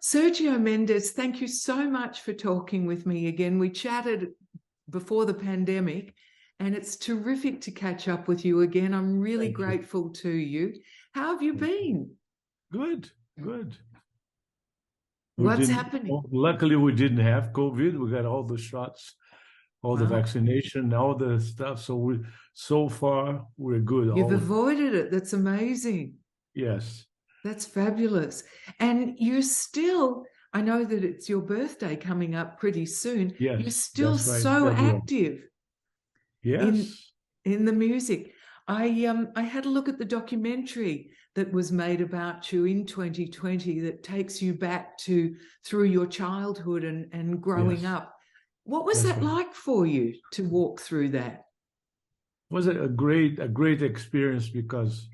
Sergio Mendes, thank you so much for talking with me again. We chatted before the pandemic, and it's terrific to catch up with you again. I'm really grateful to you. How have you been? Good, good. What's happening? Luckily, we didn't have COVID. We got all the shots, all the vaccination, all the stuff. So far we're good. You've avoided it. That's amazing. Yes. That's fabulous. And you're still, I know that it's your birthday coming up pretty soon. Yes, you're still that's right, so February. active Yes. in the music. I had a look at the documentary that was made about you in 2020 that takes you back to through your childhood and growing up. What was that like for you to walk through that? It was a great experience because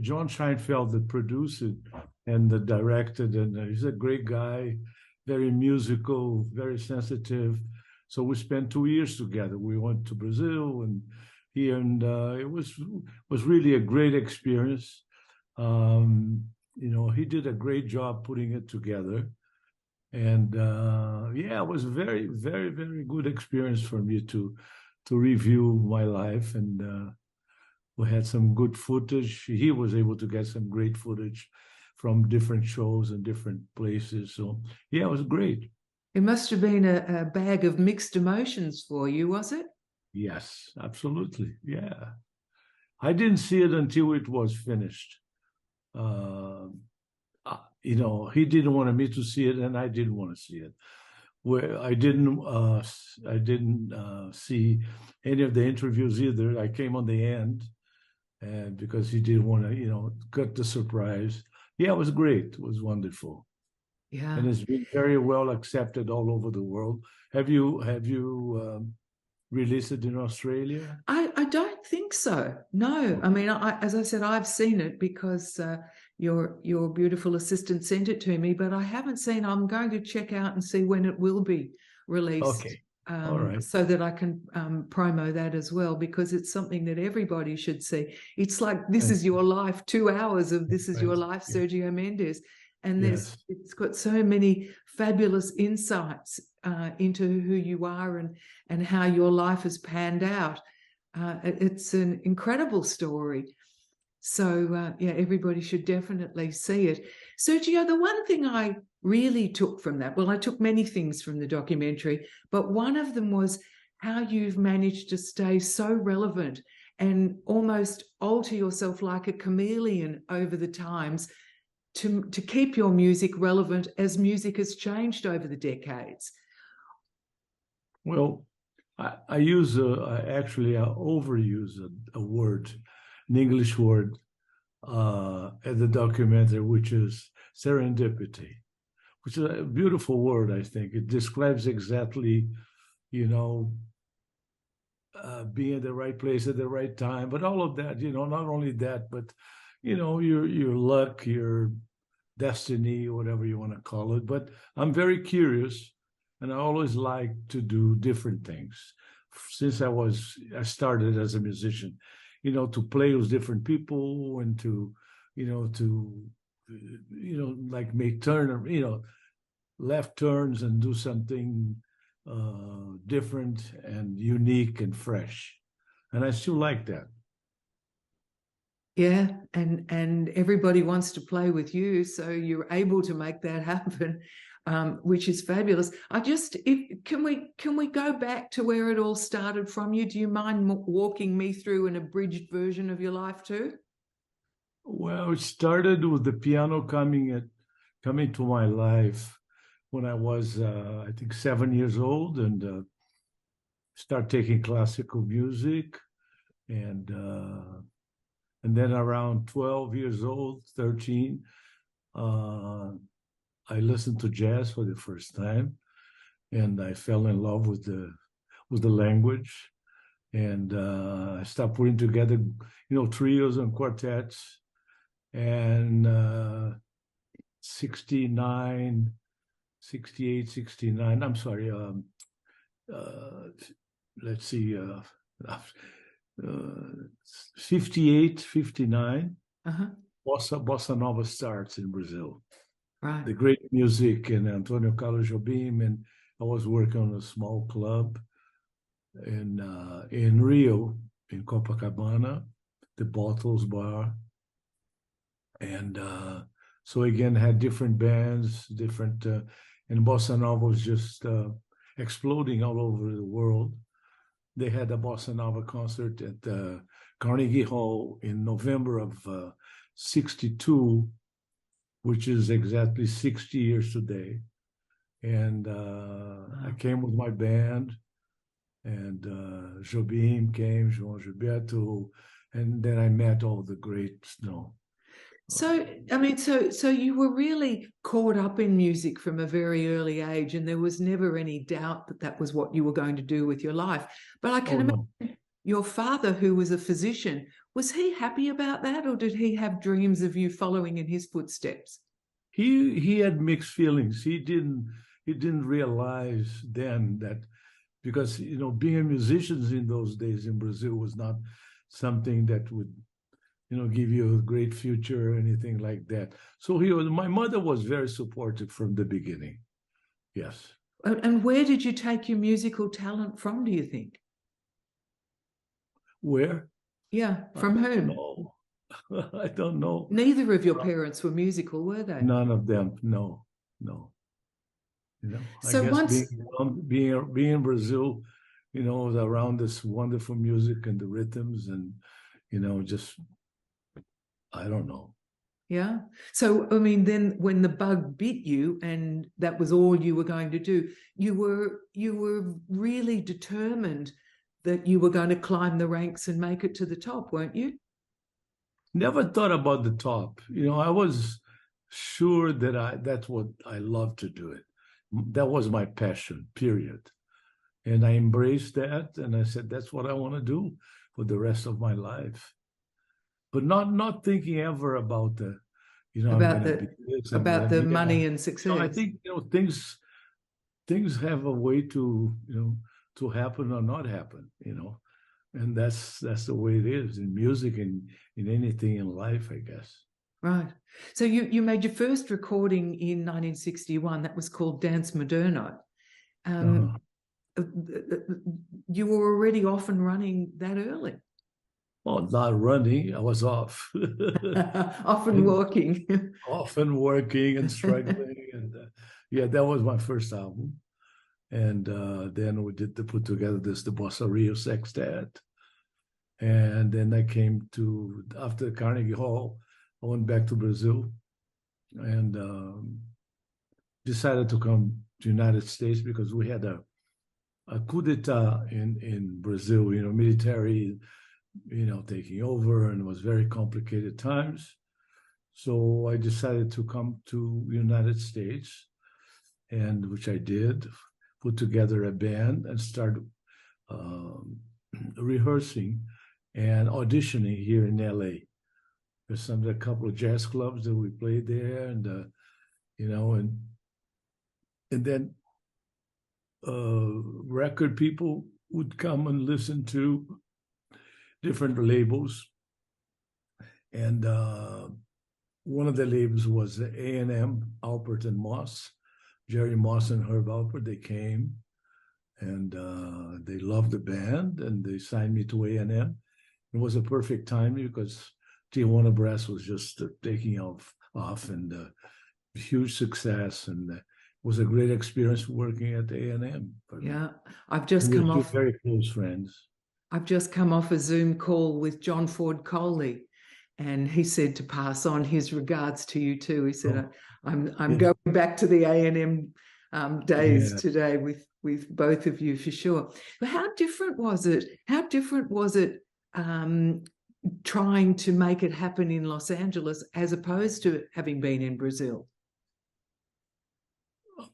John Scheinfeld that produced it and that directed, and he's a great guy, very musical, very sensitive. So we spent 2 years together. We went to Brazil and here, and it was really a great experience. He did a great job putting it together, and it was a very, very, very good experience for me to review my life, and we had some good footage. He was able to get some great footage from different shows and different places. So yeah, it was great. It must have been a bag of mixed emotions for you, was it? Yes, absolutely. Yeah. I didn't see it until it was finished. He didn't want me to see it, and I didn't want to see it. Where I didn't see any of the interviews either. I came on the end, and because he didn't want to, cut the surprise. Yeah, it was great. It was wonderful. Yeah, and it's been very well accepted all over the world. Have you released it in Australia? I don't think so. No, I mean, as I said, I've seen it because your beautiful assistant sent it to me, but I haven't seen. I'm going to check out and see when it will be released. Okay. All right. So that I can promo that as well, because it's something that everybody should see. It's like This Is Your Life, 2 hours of This Is Your Life, Sergio Mendes. And it's got so many fabulous insights into who you are and how your life has panned out. It's an incredible story. So, everybody should definitely see it. Sergio, the one thing I really took from that, well, I took many things from the documentary, but one of them was how you've managed to stay so relevant and almost alter yourself like a chameleon over the times to keep your music relevant as music has changed over the decades. Well, I actually overuse a word, an English word, at the documentary, which is serendipity, which is a beautiful word, I think. It describes exactly, being at the right place at the right time, but all of that, not only that, but, your luck, your destiny, whatever you want to call it. But I'm very curious, and I always like to do different things. Since I started as a musician, to play with different people and to like make left turns and do something different and unique and fresh. And I still like that. Yeah, and everybody wants to play with you, so you're able to make that happen, which is fabulous. Can we go back to where it all started from you? Do you mind walking me through an abridged version of your life too? Well, it started with the piano coming to my life when I was, I think, 7 years old, and start taking classical music, and then around 12 years old, 13, I listened to jazz for the first time, and I fell in love with the language, and I started putting together, trios and quartets, and 69, 68, 69. I'm sorry. Let's see. 58, 59, Bossa Nova starts in Brazil. Right. the great music and Antonio Carlos Jobim, and I was working on a small club in Rio, in Copacabana, the Bottles Bar, and so again had different bands, different, and Bossa Nova was just exploding all over the world. They had a Bossa Nova concert at Carnegie Hall in November of '62, which is exactly 60 years today. And I came with my band, and Jobim came, João Gilberto, and then I met all the greats, So, I mean, so you were really caught up in music from a very early age, and there was never any doubt that that was what you were going to do with your life. But I can imagine your father, who was a physician, was he happy about that, or did he have dreams of you following in his footsteps? He had mixed feelings. He didn't realize then that, because being musicians in those days in Brazil was not something that would give you a great future or anything like that. So my mother was very supportive from the beginning. Yes. And where did you take your musical talent from, do you think? Where? Yeah, from whom? No, I don't know. Neither of your parents were musical, were they? None of them. No. So I guess once being in Brazil, around this wonderful music and the rhythms, and just I don't know. Yeah. So I mean, then when the bug bit you, and that was all you were going to do, you were really determined that you were going to climb the ranks and make it to the top, weren't you? Never thought about the top. I was sure that that's what I love to do it. That was my passion, period. And I embraced that, and I said, that's what I want to do for the rest of my life. But not thinking ever about the, about the money and success. I think things have a way to to happen or not happen, and that's the way it is in music and in anything in life, I guess. Right. So you made your first recording in 1961. That was called Dance Moderno. You were already off and running that early. Well, not running. I was off. Often working. Often working and struggling. And yeah, that was my first album. And then we put together the Bossa Rio Sextet. And then I came to, after Carnegie Hall, I went back to Brazil and decided to come to the United States because we had a coup d'etat in Brazil, military, taking over, and it was very complicated times. So I decided to come to the United States, and which I did, put together a band and start rehearsing and auditioning here in LA. There's a couple of jazz clubs that we played there, and and then record people would come and listen to different labels. And one of the labels was A&M, Alpert and Moss, Jerry Moss and Herb Alpert. They came and they loved the band, and they signed me to A&M. It was a perfect time because Tijuana Brass was just taking off and huge success, and it was a great experience working at A&M. Yeah, I've just come off very close friends. I've just come off a Zoom call with John Ford Coley, and he said to pass on his regards to you too. He said, "I'm going back to the A&M days today with both of you for sure." But how different was it? How different was it trying to make it happen in Los Angeles as opposed to having been in Brazil?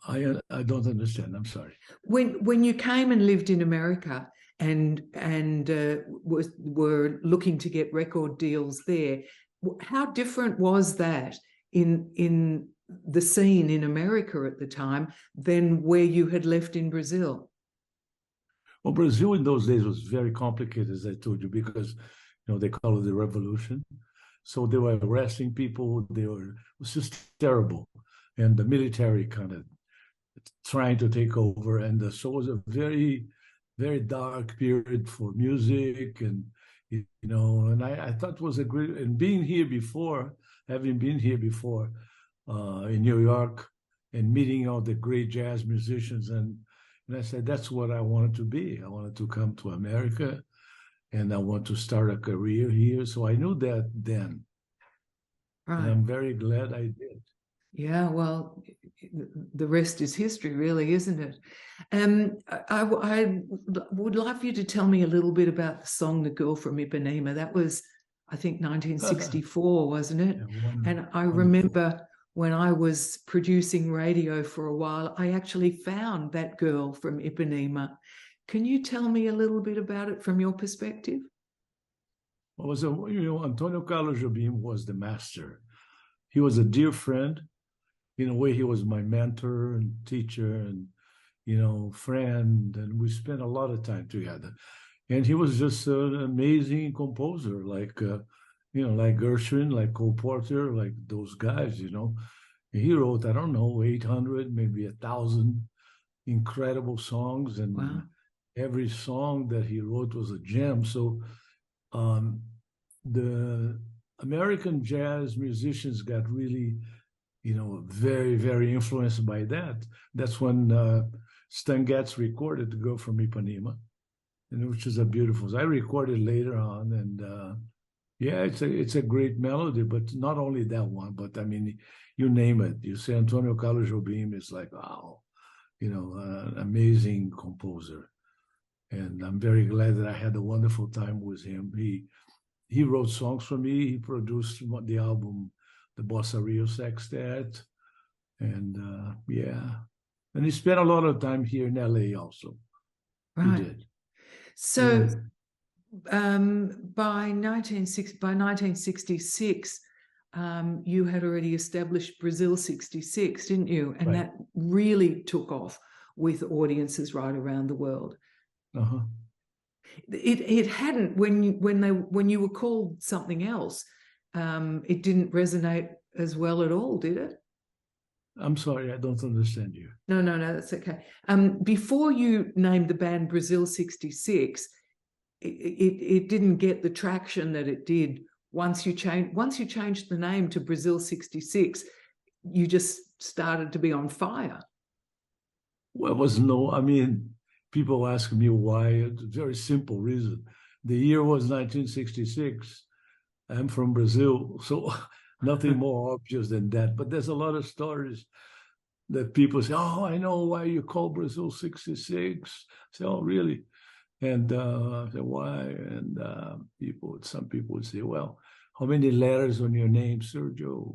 I don't understand. I'm sorry. When you came and lived in America and were looking to get record deals there, how different was that in the scene in America at the time than where you had left in Brazil? Well, Brazil in those days was very complicated, as I told you, because they call it the revolution. So they were arresting people. It was just terrible. and the military kind of trying to take over. And so it was a very, very dark period for music, and and I thought it was a great, and being here before, having been here before in New York and meeting all the great jazz musicians, and I said, that's what I wanted to be. I wanted to come to America, and I want to start a career here. So I knew that then. Right. And I'm very glad I did. Yeah, well, the rest is history, really, isn't it? I would love you to tell me a little bit about the song "The Girl from Ipanema." That was, I think, 1964, wasn't it? Yeah, and I remember when I was producing radio for a while, I actually found that girl from Ipanema. Can you tell me a little bit about it from your perspective? Well, Antonio Carlos Jobim was the master. He was a dear friend. In a way, he was my mentor and teacher and, friend. And we spent a lot of time together. And he was just an amazing composer, like Gershwin, like Cole Porter, like those guys, He wrote, I don't know, 800, maybe 1,000 incredible songs. And wow. Every song that he wrote was a gem. So the American jazz musicians got really, very, very influenced by that. That's when Stan Getz recorded "The Girl from Ipanema," which is a beautiful. I recorded later on, and it's a great melody. But not only that one, but I mean, you name it. You say Antonio Carlos Jobim, it's like wow, an amazing composer, and I'm very glad that I had a wonderful time with him. He wrote songs for me. He produced the album, the Bossa Rio Sextet, and and he spent a lot of time here in LA also. Right. He did. So by 1966, you had already established Brazil 66, didn't you? And that really took off with audiences right around the world. Uh-huh. It hadn't when you were called something else. It didn't resonate as well at all, did it? I'm sorry, I don't understand you. No, that's okay. Before you named the band Brazil 66, it didn't get the traction that it did once you changed the name to Brazil 66. You just started to be on fire. Well, people ask me why. It's a very simple reason. The year was 1966. I'm from Brazil, so nothing more obvious than that. But there's a lot of stories that people say, oh, I know why you call Brazil 66. I say, oh, really? And I say, why? And some people would say, well, how many letters on your name, Sergio?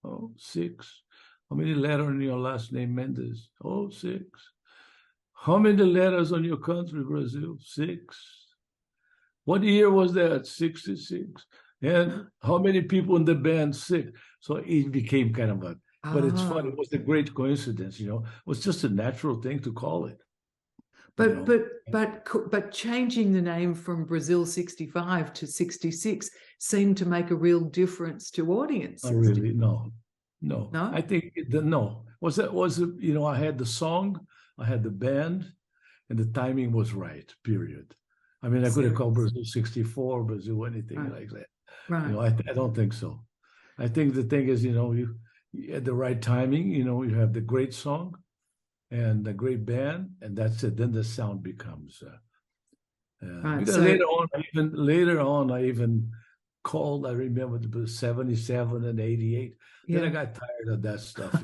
Oh, 6. How many letters on your last name, Mendes? Oh, 6. How many letters on your country, Brazil? 6. What year was that? 66. And how many people in the band? 6. So it became kind of a, but it's funny. It was a great coincidence, It was just a natural thing to call it. But changing the name from Brazil 65 to 66 seemed to make a real difference to audiences. Oh, really? No. I think was I had the song, I had the band, and the timing was right. Period. I mean, I could have called Brazil 64, Brazil anything like that. Right. I don't think so. I think the thing is, you at the right timing, you have the great song and the great band, and that's it. Then the sound becomes. Because later on, I even called. I remember the 77 and 88. Yeah. Then I got tired of that stuff.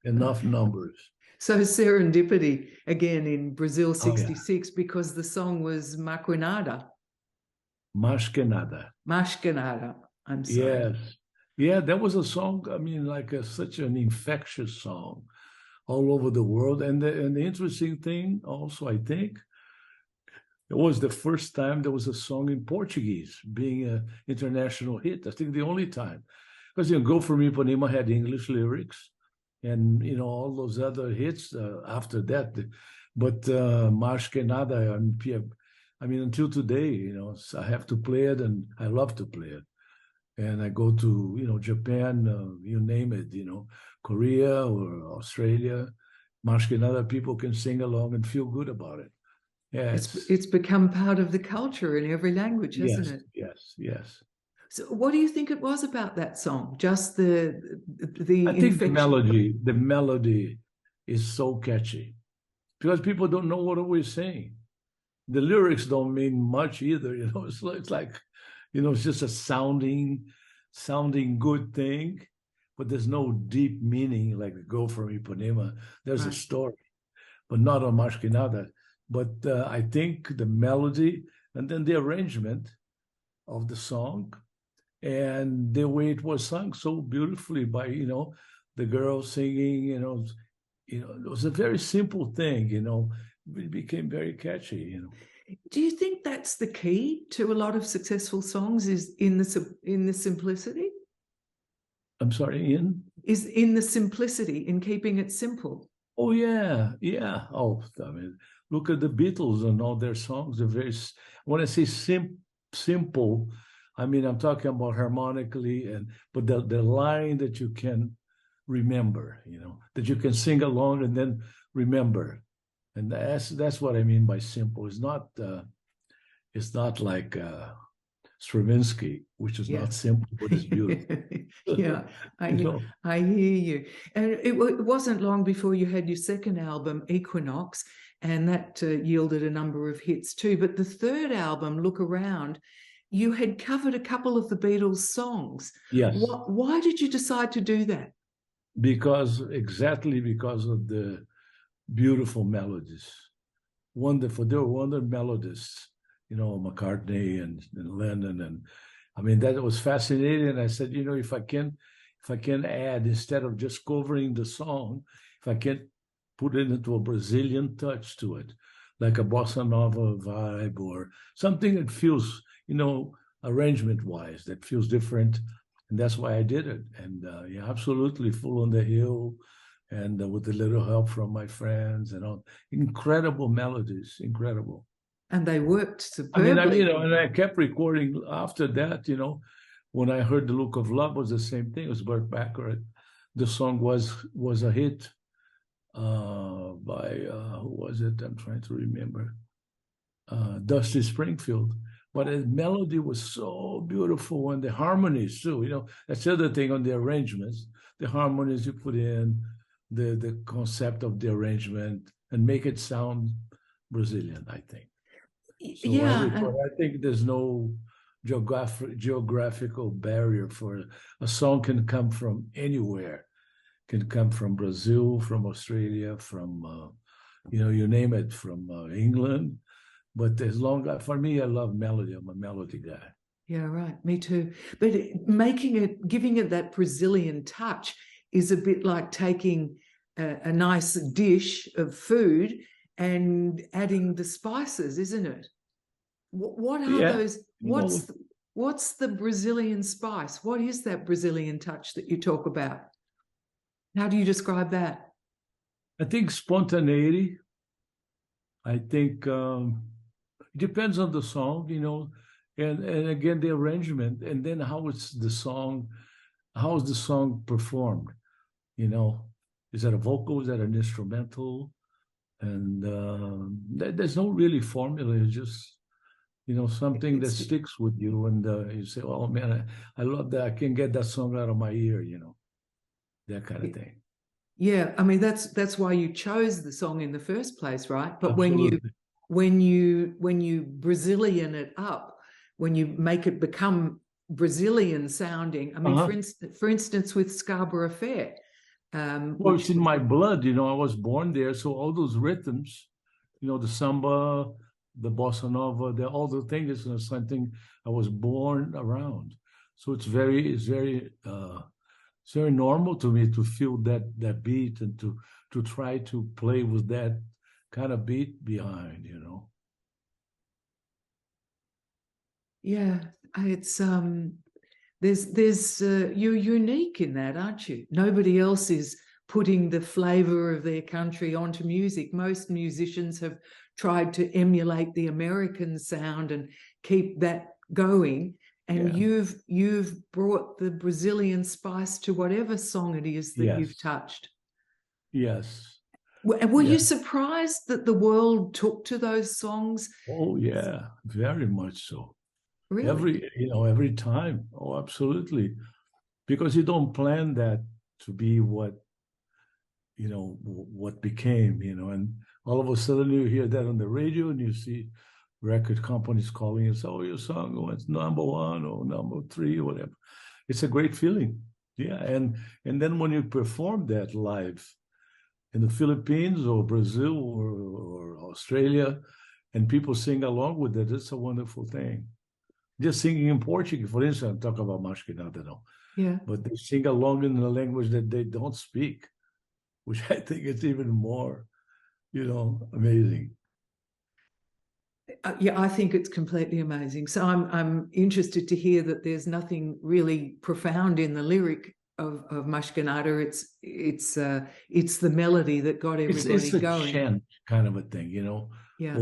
Enough numbers. So serendipity again in Brazil 66 because the song was Maquinada. Maskenada. I'm sorry. Yes. Yeah, that was a song, such an infectious song all over the world. And the interesting thing also, I think, it was the first time there was a song in Portuguese being an international hit. I think the only time. Because, Go For Me Ipanema had English lyrics and, all those other hits after that. But Maskenada, until today, I have to play it and I love to play it. And I go to, Japan, you name it, Korea or Australia, mais que nada, people can sing along and feel good about it. Yeah, it's become part of the culture in every language, hasn't it? Yes. So what do you think it was about that song? Just the I think infection? the melody is so catchy because people don't know what we're saying. The lyrics don't mean much either, you know. It's like, you know, it's just a sounding good thing, but there's no deep meaning. Like the Go from Ipanema, there's a story, but not on Mais Que Nada. But I think the melody and then the arrangement of the song and the way it was sung so beautifully by, you know, the girl singing, it was a very simple thing, you know. It became very catchy, you know. Do you think that's the key to a lot of successful songs, is in the simplicity? I'm sorry, Ian? Is in the simplicity, in keeping it simple. Oh, yeah. Oh, I mean, look at the Beatles and all their songs. They're very, when I say simple, I mean, I'm talking about harmonically, but the line that you can remember, you know, that you can sing along and then remember. And that's what I mean by simple. It's not like Stravinsky, which is not simple, but it's beautiful. Yeah, I hear you. And it wasn't long before you had your second album, Equinox, and that yielded a number of hits too. But the third album, Look Around, you had covered a couple of the Beatles songs. Yes. Why did you decide to do that? Exactly because of the beautiful melodies. Wonderful. They were wonderful melodists, you know, McCartney and Lennon. And I mean, that was fascinating. I said, you know, if I can add, instead of just covering the song, if I can put it into a Brazilian touch to it, like a Bossa Nova vibe or something that feels, you know, arrangement-wise, that feels different. And that's why I did it. And yeah, absolutely, Full on the Hill, and with a little help from my friends and all. Incredible melodies, incredible. And they worked superbly. I mean, you know, and I kept recording after that, you know, when I heard The Look of Love was the same thing. It was Burt Bacharach. The song was a hit by, who was it? I'm trying to remember. Dusty Springfield. But the melody was so beautiful, and the harmonies too, you know. That's the other thing on the arrangements, the harmonies you put in, the concept of the arrangement, and make it sound Brazilian, I think. So I think there's no geographical barrier for a song. Can come from anywhere, can come from Brazil, from Australia, from you know, you name it, from England. But for me, I love melody. I'm a melody guy. Yeah, right. Me too. But giving it that Brazilian touch is a bit like taking a nice dish of food and adding the spices, isn't it? What are those? What's the Brazilian spice? What is that Brazilian touch that you talk about? How do you describe that? I think spontaneity. I think it depends on the song, you know, and again the arrangement, and then how is the song performed, you know? Is that a vocal? Is that an instrumental? And there's no really formula. It's just, you know, something that sticks with you, and you say, "Oh man, I love that. I can't get that song out of my ear," you know, that kind of thing. Yeah, I mean that's why you chose the song in the first place, right? But Absolutely. when you Brazilian it up, when you make it become Brazilian sounding, I mean, for instance, with Scarborough Fair. Well, it's in my blood, you know. I was born there, so all those rhythms, you know, the samba, the bossa nova, all the things is something I was born around. So it's very normal to me to feel that beat and to try to play with that kind of beat behind, you know. Yeah, it's you're unique in that, aren't you? Nobody else is putting the flavor of their country onto music. Most musicians have tried to emulate the American sound and keep that going. and you've brought the Brazilian spice to whatever song it is that you've touched. Yes. Were you surprised that the world took to those songs? Oh yeah, very much so. Really? Every time. Oh, absolutely. Because you don't plan that to be what became, and all of a sudden you hear that on the radio and you see record companies calling and say, oh, your song went #1 or #3 or whatever. It's a great feeling. Yeah. And then when you perform that live in the Philippines or Brazil or Australia, and people sing along with it, it's a wonderful thing. Just singing in Portuguese, for instance, I'm talking about Masquerada now. Yeah. But they sing along in a language that they don't speak, which I think is even more, amazing. Yeah, I think it's completely amazing. So I'm interested to hear that there's nothing really profound in the lyric of Masquerada. It's the melody that got everybody it's a going. Chant kind of a thing, Yeah.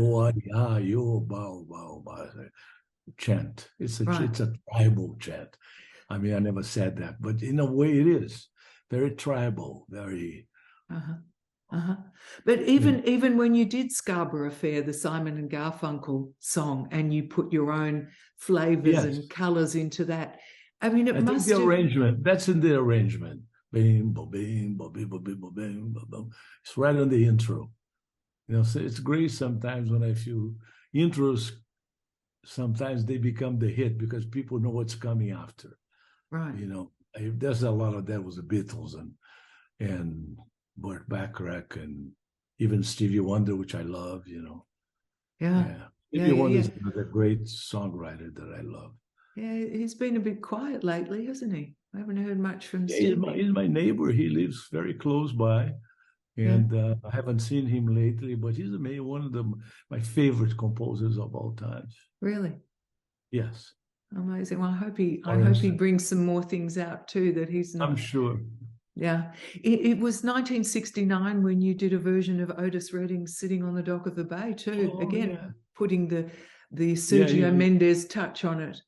Chant. It's a tribal chant. I mean, I never said that, but in a way it is very tribal, very. But even when you did Scarborough Affair, the Simon and Garfunkel song, and you put your own flavors and colors into that, I mean, I think the arrangement, that's in the arrangement. Bing, bo, bing, bo, bing, bo, bing, bo, bing, bo, bo. It's right on the intro. So it's great sometimes when I feel intros, sometimes they become the hit because people know what's coming after. Right. There's a lot of that was the Beatles and Burt Bacharach and even Stevie Wonder, which I love, Stevie Wonder is a great songwriter that I love. Yeah, he's been a bit quiet lately, hasn't he? I haven't heard much from Stevie. He's my neighbor. He lives very close by. And I haven't seen him lately, but he's one of my favorite composers of all times. Really? Yes. Amazing. Well, I hope he brings some more things out too that he's not. I'm sure. Yeah. It was 1969 when you did a version of Otis Redding Sitting on the Dock of the Bay too. Again, putting the Sergio Mendes touch on it.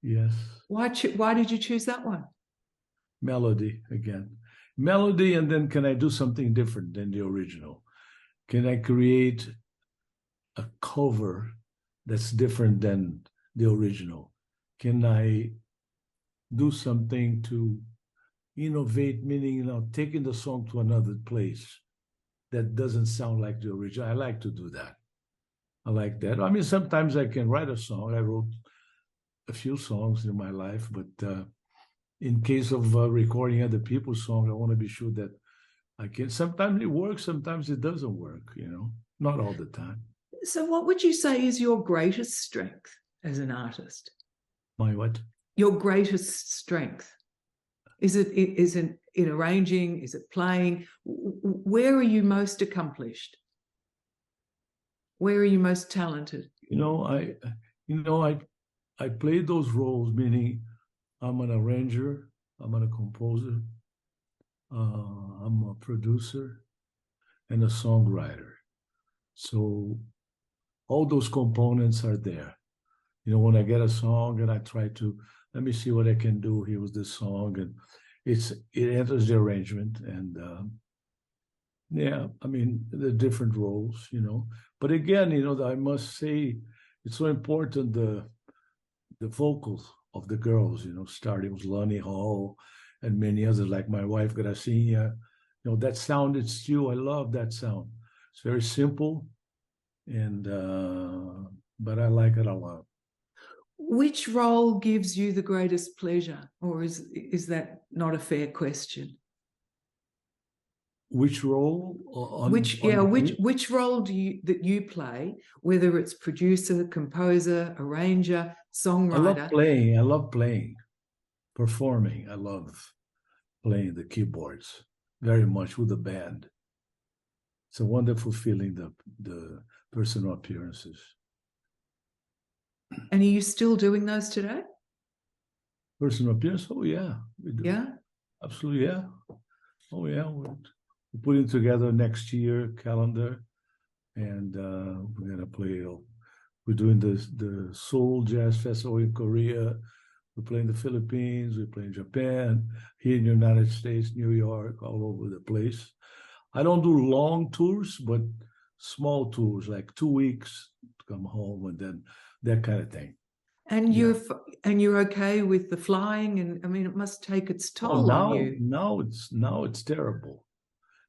Yes. Why did you choose that one? Melody again. Melody, and then can I do something different than the original? Can I create a cover that's different than the original? Can I do something to innovate, meaning, taking the song to another place that doesn't sound like the original? I like to do that. I like that. I mean, sometimes I can write a song. I wrote a few songs in my life, but in case of recording other people's songs, I want to be sure that I can. Sometimes it works, sometimes it doesn't work, not all the time. So what would you say is your greatest strength as an artist? My what? Your greatest strength. Is it in arranging? Is it playing? Where are you most accomplished? Where are you most talented? I play those roles, meaning I'm an arranger, I'm a composer, I'm a producer, and a songwriter. So all those components are there. When I get a song and I try to, let me see what I can do here with this song, and it enters the arrangement, and I mean, the different roles, But again, I must say, it's so important, the vocals of the girls, starting with Lonnie Hall and many others, like my wife, Gracinha. That sound, I love that sound. It's very simple, and but I like it a lot. Which role gives you the greatest pleasure, or is that not a fair question? Which role? Which role that you play, whether it's producer, composer, arranger, songwriter? I love playing, performing. I love playing the keyboards very much with the band. It's a wonderful feeling, the personal appearances. And are you still doing those today? Personal appearance? Oh yeah, we do. Yeah, absolutely. Yeah. Oh yeah, we're putting together next year calendar, and we're gonna play We're doing the Seoul Jazz Festival in Korea. We play in the Philippines. We play in Japan, here in the United States, New York, all over the place. I don't do long tours, but small tours, like 2 weeks to come home, and then that kind of thing. And you're okay with the flying, and I mean, it must take its toll on you. Now it's terrible.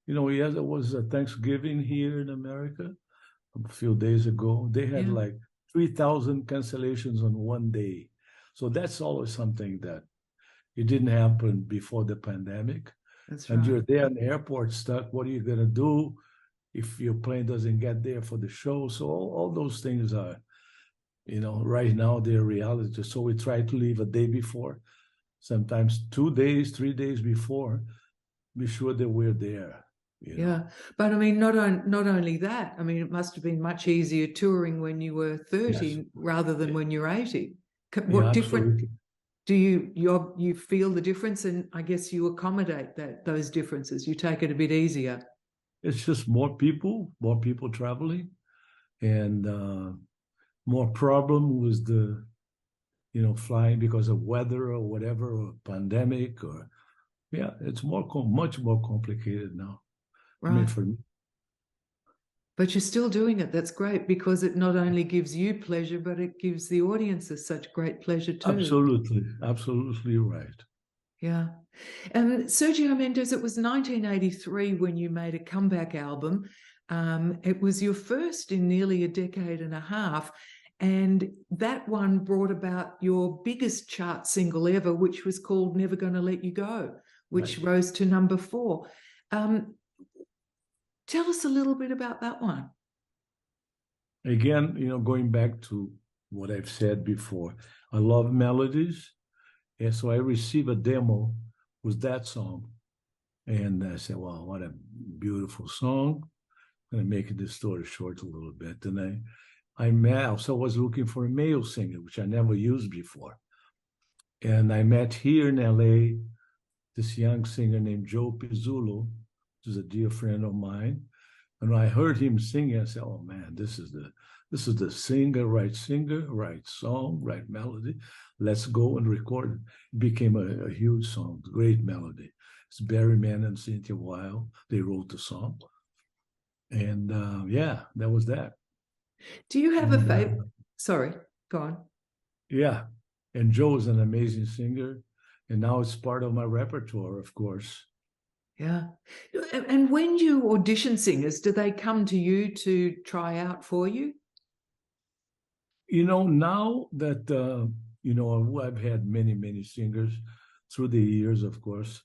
Yes, it was a Thanksgiving here in America a few days ago. They had like 3,000 cancellations on one day. So that's always something that it didn't happen before the pandemic. That's and right. You're there in the airport stuck. What are you going to do if your plane doesn't get there for the show? So all those things are, right now they're reality. So we try to leave a day before, sometimes 2 days, 3 days before, be sure that we're there. Yeah, but I mean, not only that. I mean, it must have been much easier touring when you were 30 rather than when you're 80. What different do you feel the difference? And I guess you accommodate those differences. You take it a bit easier. It's just more people traveling, and more problem with the flying because of weather or whatever, or pandemic, or it's much more complicated now. Right. I mean, for me. But you're still doing it. That's great, because it not only gives you pleasure, but it gives the audiences such great pleasure too. Absolutely right. Yeah. And Sergio Mendes, it was 1983 when you made a comeback album. It was your first in nearly a decade and a half. And that one brought about your biggest chart single ever, which was called Never Gonna Let You Go, which rose to number 4. Tell us a little bit about that one. Again, going back to what I've said before, I love melodies. And so I received a demo with that song. And I said, wow, what a beautiful song. I'm going to make this story short a little bit. And I also was looking for a male singer, which I never used before. And I met here in LA this young singer named Joe Pizzullo, who's a dear friend of mine. And when I heard him singing, I said, oh man, this is the singer, right song, right melody. Let's go and record it. It became a huge song, great melody. It's Barry Mann and Cynthia Weil. They wrote the song. And that was that. Do you have a favorite? Sorry, go on. Yeah. And Joe is an amazing singer. And now it's part of my repertoire, of course. Yeah. And when you audition singers, do they come to you to try out for you? Now that, I've had many singers through the years, of course.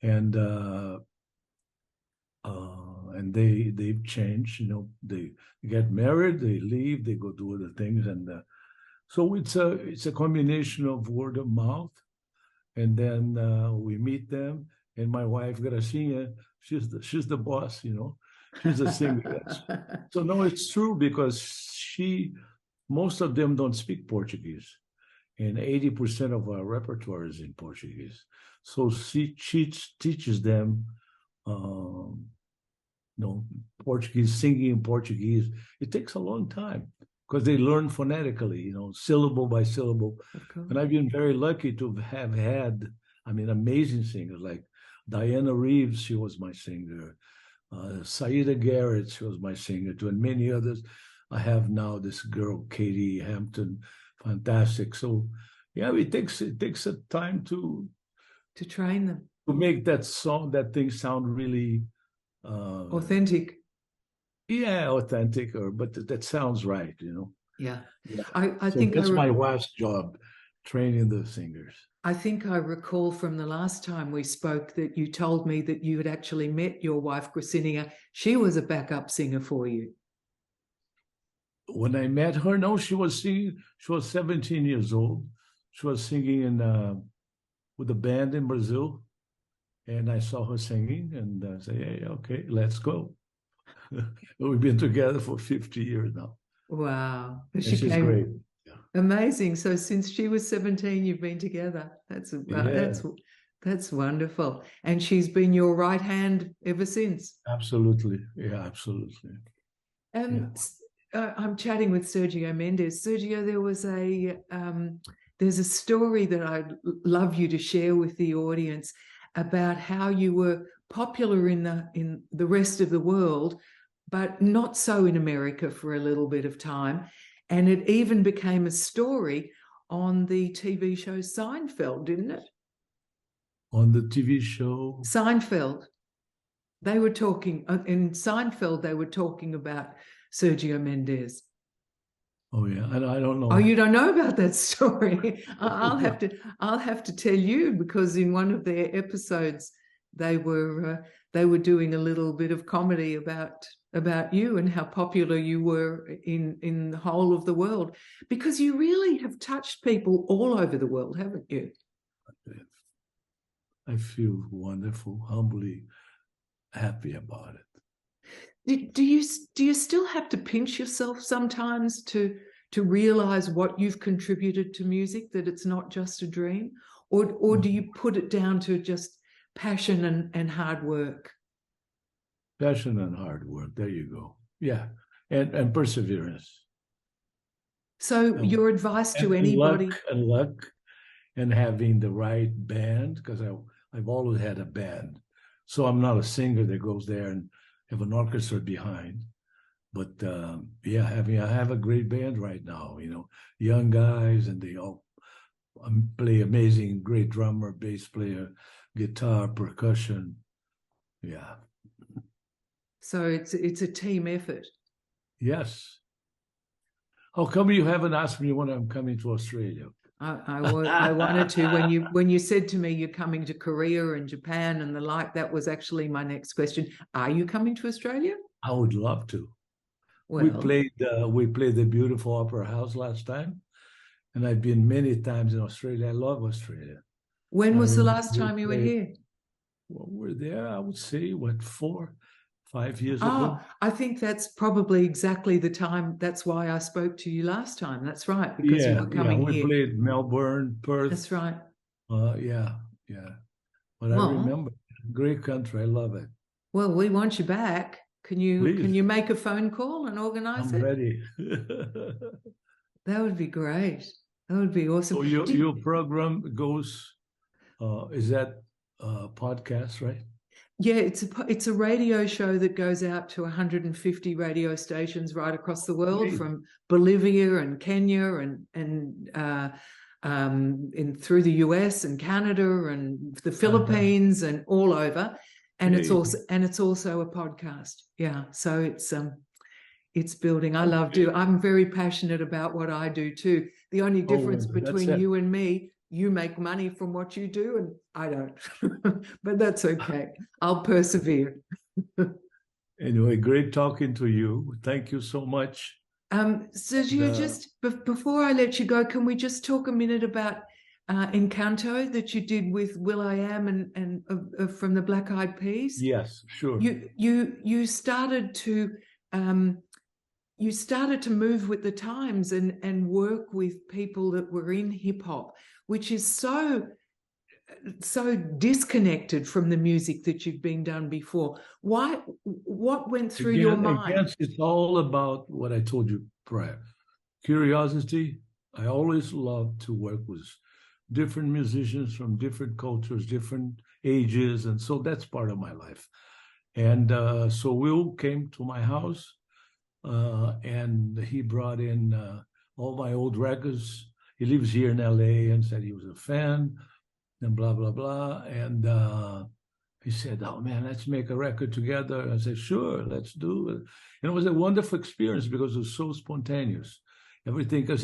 And they've changed, they get married, they leave, they go do other things. And so it's a combination of word of mouth. And then we meet them. And my wife, Gracinha, she's the boss, she's the singer. So no, it's true, because most of them don't speak Portuguese, and 80% of our repertoire is in Portuguese. So she teaches them, Portuguese, singing in Portuguese. It takes a long time because they learn phonetically, syllable by syllable. And I've been very lucky to have had, amazing singers like Diana Reeves, she was my singer. Saida Garrett, she was my singer too, and many others. I have now this girl, Katie Hampton, fantastic. So, it takes a time to train them, to make that thing sound really authentic. Yeah, authentic, but that sounds right, Yeah. I think that's my wife's job, training the singers. I think I recall from the last time we spoke that you told me that you had actually met your wife, Gracinha. She was a backup singer for you. When I met her, no, she was singing. She was 17 years old. She was singing with a band in Brazil. And I saw her singing, and I said, hey, okay, let's go. We've been together for 50 years now. Wow. She's great. Amazing. So since she was 17, you've been together. That's wonderful. And she's been your right hand ever since. Absolutely. Yeah, absolutely. I'm chatting with Sergio Mendes. Sergio, there's a story that I'd love you to share with the audience about how you were popular in the rest of the world, but not so in America for a little bit of time. And it even became a story on the TV show Seinfeld, didn't it? On the TV show Seinfeld. They were talking, in Seinfeld, they were talking about Sergio Mendes. Oh yeah, and I don't know. Oh, you don't know about that story? I'll have to tell you, because in one of their episodes, they were doing a little bit of comedy about you and how popular you were in the whole of the world, because you really have touched people all over the world, haven't you? I feel wonderful, humbly happy about it. Do you still have to pinch yourself sometimes to realize what you've contributed to music, that it's not just a dream, or do you put it down to just passion and hard work? Passion and hard work. There you go. Yeah, and perseverance. So your advice to anybody, and luck, and having the right band, because I've always had a band. So I'm not a singer that goes there and have an orchestra behind. But yeah, I have a great band right now, young guys, and they all play amazing, great drummer, bass player, guitar, percussion. Yeah. So it's a team effort. Yes. How come you haven't asked me when I'm coming to Australia? I wanted to. When you said to me you're coming to Korea and Japan and the like, that was actually my next question. Are you coming to Australia? I would love to. Well, we played the beautiful Opera House last time, and I've been many times in Australia. I love Australia. When was the last time you were here? Well, we're there, I would say, 4-5 years ago. I think that's probably exactly the time. That's why I spoke to you last time. That's right, because you were coming here. We played Melbourne, Perth. That's right. Yeah. But I remember, great country. I love it. Well, we want you back. Can you make a phone call and organize it? I'm ready. That would be great. That would be awesome. So your program goes, is that podcast, right? Yeah, it's a radio show that goes out to 150 radio stations right across the world, from Bolivia and Kenya and through the US and Canada and the Philippines and all over. And it's also a podcast. Yeah, so it's building. I love to. I'm very passionate about what I do too. The only difference between you and me, you make money from what you do and I don't. But that's okay. I'll persevere. Anyway, great talking to you. Thank you so much. Sergio, just before I let you go, can we just talk a minute about Encanto that you did with will.i.am and from the Black Eyed Peas? Yes, sure. You started to move with the times and work with people that were in hip hop, which is so disconnected from the music that you've been done before. What went through your mind? Again, it's all about what I told you prior. Curiosity. I always love to work with different musicians from different cultures, different ages, and so that's part of my life. And so Will came to my house, and he brought in all my old records. He lives here in LA and said he was a fan and blah, blah, blah. And he said, oh man, let's make a record together. I said, sure, let's do it. And it was a wonderful experience because it was so spontaneous. Everything, because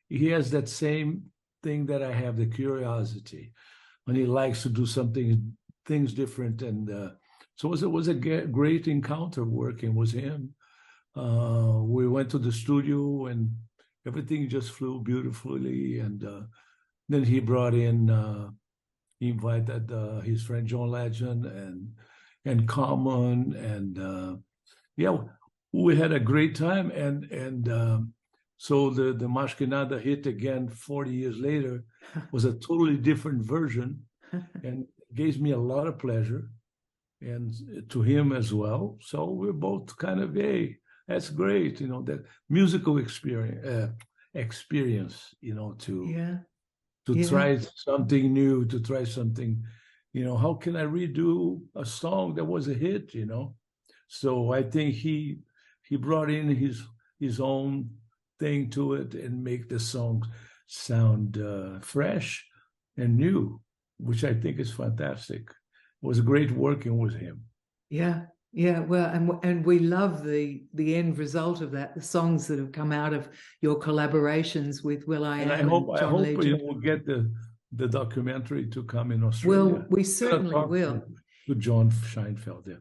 he has that same thing that I have, the curiosity, when he likes to do things different. And so it was a great encounter working with him. We went to the studio and everything just flew beautifully. And then he brought in, he invited his friend John Legend and Common, and yeah, we had a great time. And so the Masquinada hit again 40 years later was a totally different version, and gave me a lot of pleasure, and to him as well. So we're both kind of, hey, that's great. You know, that musical experience, you know, to try something new, to try something, you know, how can I redo a song that was a hit, you know? So I think he brought in his own thing to it and make the song sound fresh and new, which I think is fantastic. It was great working with him. Yeah. Yeah, well, and we love the end result of that, the songs that have come out of your collaborations with will.i.am and John Legend. We'll get the documentary to come in Australia. Well, we certainly will. To John Scheinfeld, yeah.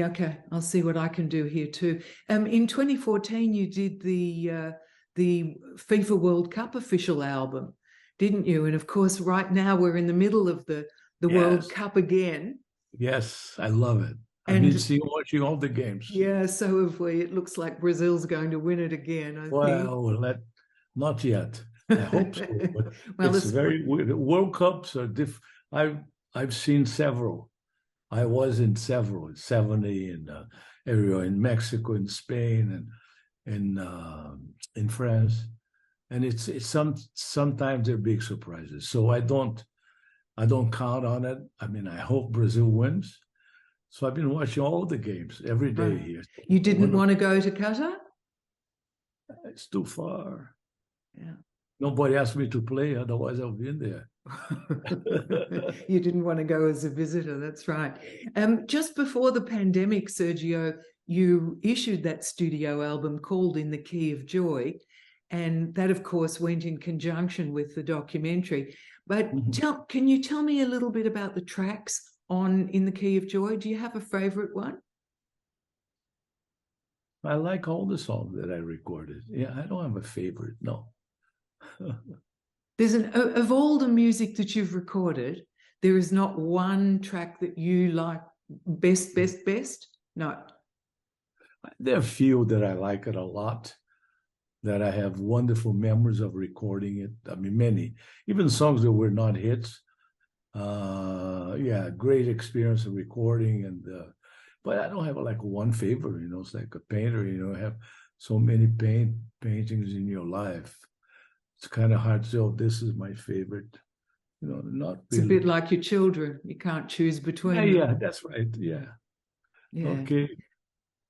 Okay, I'll see what I can do here too. In 2014, you did the FIFA World Cup official album, didn't you? And of course, right now we're in the middle of the World Cup again. Yes, I love it. I've been watching all the games. Yeah, so have we. It looks like Brazil's going to win it again, I think. Not yet. I hope so. But well, it's very weird. World Cups are different. I've seen several. I was in several, 70 and everywhere, in Mexico, in Spain, and in France. And it's sometimes they're big surprises. So I don't count on it. I mean, I hope Brazil wins. So I've been watching all the games every day here. You didn't want to go to Qatar? It's too far. Yeah. Nobody asked me to play, otherwise I've been there. You didn't want to go as a visitor, that's right. Just before the pandemic, Sergio, you issued that studio album called In the Key of Joy. And that, of course, went in conjunction with the documentary. But can you tell me a little bit about the tracks on In the Key of Joy? Do you have a favorite one? I like all the songs that I recorded. Yeah, I don't have a favorite, no. There's of all the music that you've recorded, there is not one track that you like best? No. There are a few that I like it a lot, that I have wonderful memories of recording it. I mean, many, even songs that were not hits. Great experience of recording, but I don't have like one favorite, you know. It's like a painter, you know, have so many paintings in your life. It's kind of hard to say, oh, this is my favorite, you know, not It's really. A bit like your children. You can't choose between them. Yeah, that's right. Yeah. Okay.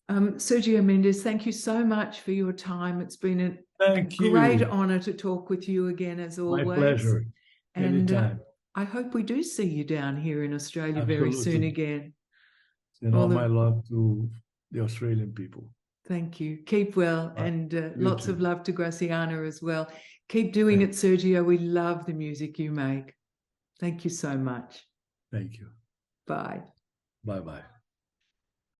Sergio Mendes, thank you so much for your time. It's been a great honor to talk with you again, as always. My pleasure. Anytime. I hope we do see you down here in Australia very soon again. And all my love to the Australian people. Thank you. Keep well, and lots of love to Graciana as well. Keep doing it, Sergio. We love the music you make. Thank you so much. Thank you. Bye. Bye-bye.